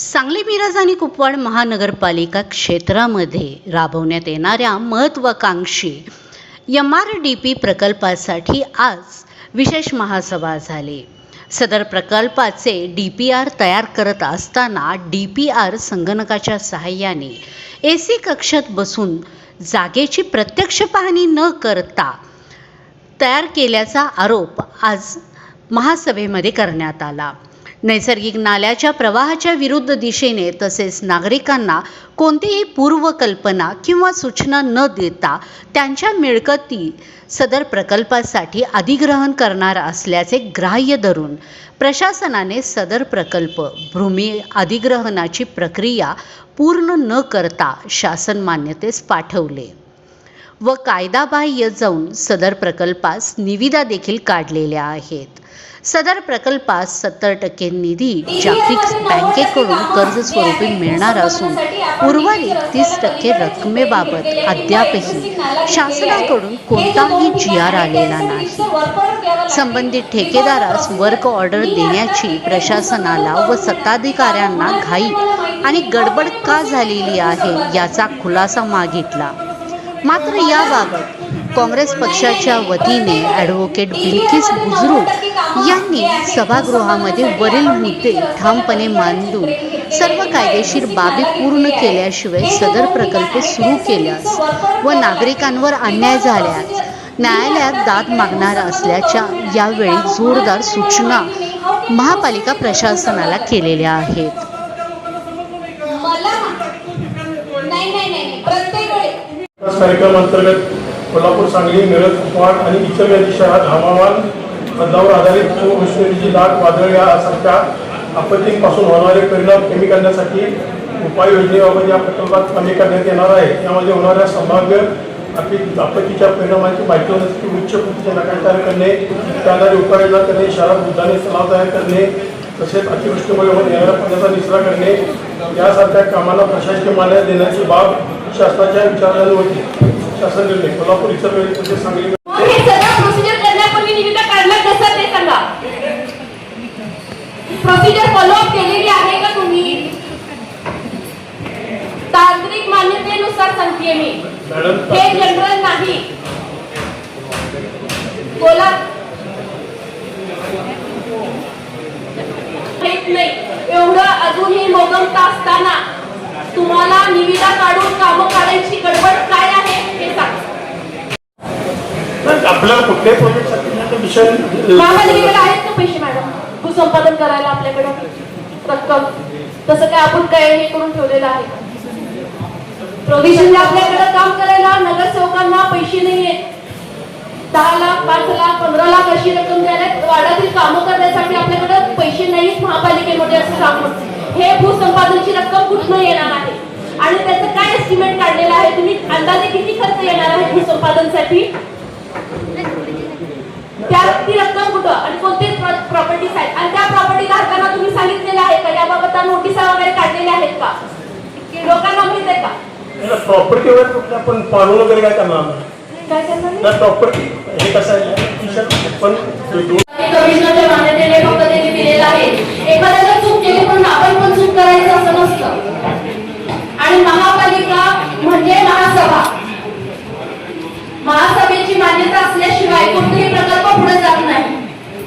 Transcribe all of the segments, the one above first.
सांगली, मिरज आणि कुपवाड महानगरपालिका क्षेत्रामध्ये राबवण्यात येणाऱ्या महत्त्वाकांक्षी MRDP प्रकल्पासाठी आज विशेष महासभा झाली. सदर प्रकल्पाचे DPR तयार करत असताना DPR संगणकाच्या सहाय्याने AC कक्षात बसून जागेची प्रत्यक्ष पाहणी न करता तयार केल्याचा आरोप आज महासभेमध्ये करण्यात आला. नैसर्गिक नाल्याच्या प्रवाहाच्या विरुद्ध दिशेने तसेच नागरिकांना कोणतीही पूर्वकल्पना किंवा सूचना न देता त्यांच्या मिळकती सदर प्रकल्पासाठी अधिग्रहण करणार असल्याचे ग्राह्य धरून प्रशासनाने सदर प्रकल्प भूमी अधिग्रहणाची प्रक्रिया पूर्ण न करता शासन मान्यतेस पाठवले व कायदाबाह्य जाऊन सदर प्रकल्पास निविदा देखील काढलेल्या आहेत. सदर प्रकल्पास 70% निधी जागतिक बँकेकडून कर्ज स्वरूपी मिळणार असून उर्वरित 30% रकमेबाबत अद्यापही शासनाकडून कोणताही GR आलेला नाही. संबंधित ठेकेदारास वर्क ऑर्डर देण्याची प्रशासनाला व सत्ताधिकाऱ्यांना घाई आणि गडबड का झालेली आहे याचा खुलासा मागितला. मात्र याबाबत काँग्रेस पक्षाच्या वतीने ॲडव्होकेट बिल्किस बुजुर्ग यांनी सभागृहामध्ये वरील मुद्दे ठामपणे मांडून सर्व कायदेशीर बाबी पूर्ण केल्याशिवाय सदर प्रकल्प सुरू केल्यास व नागरिकांवर अन्याय झाल्यास न्यायालयात दाद मागणार असल्याच्या यावेळी जोरदार सूचना महापालिका प्रशासनाला केलेल्या आहेत. कार्यक्रम अंतर्गत कोल्हापूर, सांगली, मिरज, कुपवाड आणि इतर काही शहरात हवामान बदलावर आधारित उष्णतेची लाट, वादळ यासारख्या आपत्तींपासून होणारे परिणाम कमी करण्यासाठी उपाययोजनेबाबत या प्रकल्पात कमी करण्यात येणार आहे. यामध्ये होणाऱ्या संभाव्य आपत्तीच्या परिणामांची माहिती होण्यासाठी उच्च प्रतीचे नकाशे तयार करणे, त्याद्वारे उपाययोजना करणे, शहरात उद्याने तलाव तयार करणे, तसेच अतिवृष्टीमुळे येणाऱ्या पाण्याचा निचरा करणे यासारख्या कामांना प्रशासकीय मान्यता देण्याची बाब शासनाच्या विचाराधीन होती. शासन निर्णय कोल्हापूर, इतर वेळी तसेच सांगली प्रोसिजर फॉलोअप केलेली आहे का तुम्ही? तांत्रिक मान्यतेनुसार सांगते मी, हे जनरल नाही. बोला नाही एवढं अजूनही मोगमता असताना तुम्हाला निविदा काढून कामं काढायची गडबड काय आहे हे सांगा. आपल्याला कुठल्याही प्रोजेक्टसाठी विषय महापालिकेकडे आहेत का पैसे मॅडम भूसंपादन करायला आपल्याकडे रक्कम? तसं काय आपण काय हे करून ठेवलेलं आहे? प्रोव्हिजन आपल्याकडे काम करायला नगरसेवकांना पैसे नाहीये. 10 लाख, 5 लाख, 15 लाख अशी रक्कम द्यायला वाड्यातील कामं करण्यासाठी आपल्याकडे पैसे नाहीत महापालिकेमध्ये असं सांगून हे भूसंपादनची रक्कम कुठून येणार आहे आणि त्याचं काय एस्टिमेट काढलेलं आहे? तुम्ही अंदाजे किती खर्च येणार आहे भूसंपादनसाठी? ती रक्कम कुठं आणि कोणते प्रॉपर्टीज आहेत आणि त्या प्रॉपर्टी धारकांना तुम्ही सांगितलेलं आहे का? याबाबत नोटिसा वगैरे काढलेल्या आहेत का? लोकांना माहित आहे का? प्रॉपर्टी वगैरे आपण पाडून वगैरे काय करणार? काय करणार? प्रॉपर्टी हे कसं आहे पण कमिशनरच्या मान्यतेने फक्त त्यांनी दिलेलं आहे. एखाद्याला चूक केली पण आपण पण चूक करायचं असं नसतं. आणि महापालिका म्हणजे महासभा, महासभेची मान्यता असल्याशिवाय कोणतेही प्रकल्प पुढे जात नाही.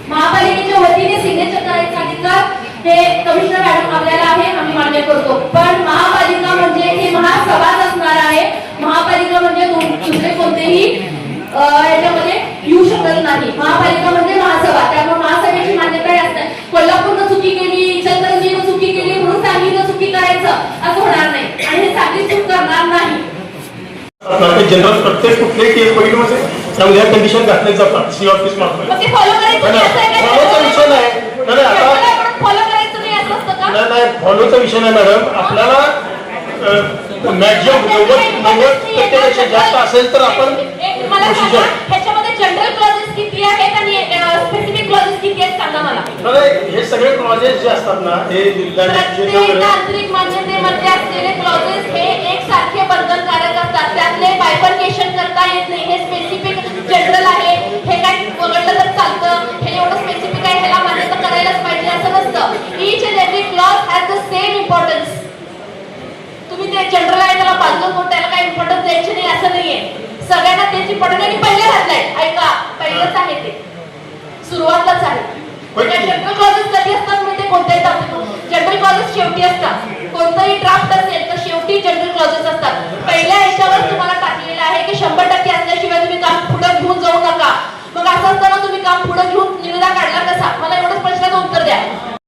महापालिकेच्या वतीने सिग्नेचर करायचा अधिकार हे कमिशनर मॅडम आपल्याला आहे, आम्ही मान्य करतो. पण महापालिका म्हणजे ही महासभाच असणार आहे. महापालिका म्हणजे दुसरे कोणतेही याच्यामध्ये येऊ शकत नाही. महापालिका म्हणजे महासभा, त्यामुळे महासभेची मान्यता असते. कोल्हापूरनं चुकी केली, इचलकरंजीनं चुकी केली म्हणून सांगलीनं चुकी करायचं असं होणार नाही आणि हे सांगली चूक करणार नाही. जनरल प्रत्येक कुठल्याही केस बघितल्यामध्ये चांगल्या कंडिशन घातल्याचा सी ऑफिस मार्फत मग ते फॉलो करायचं नाही असं आहे फॉलोचा विषय नाही. फॉलो करायचं नाही असं असतं का? नाही, फॉलोचा विषय नाही मॅडम. आपल्याला मॅक्झिमम 90% जास्त असेल तर आपण ह्याच्यामध्ये जनरल क्लॉजेस किती आहेत आणि स्पेसिफिक क्लॉजेस किती आहेत सांगा मला. हे सगळे क्लॉजेस जे असतात ना हे तांत्रिक मान्यतेमध्ये असलेले क्लॉजेस हे एकसारखे बंधनकारक असतात. त्यातले बायफर्केशन करता येत नाही. हे स्पेसिफिक जनरल आहे, हे काय वगळलं तर चालतं, हे एवढं स्पेसिफिक आहे, ह्याला मान्यता करायलाच पाहिजे असं नसतं. Each and every clause has the same importance. कोण त्याला काही इम्पॉर्टन्स द्यायची नाही असं नाहीये. सगळ्यांना त्याची पडण्याने पहिले घातलंय. ऐका, पहिलंच आहे ते, सुरुवातच आहे. जनरल कॉलेज कधी असतात म्हणजे कोणत्याही बाबतीत जनरल कॉलेज शेवटी असतात. कोणताही ड्राफ्ट असेल तर शेवटी जनरल क्लॉजेस असतात. पहिल्या याच्यावर तुम्हाला टाकलेलं आहे की 100% असल्याशिवाय तुम्ही काम पुढे घेऊन जाऊ नका. मग असं असताना तुम्ही काम पुढे घेऊन निविदा काढला कसा? मला एवढंच प्रश्नाचं उत्तर द्या.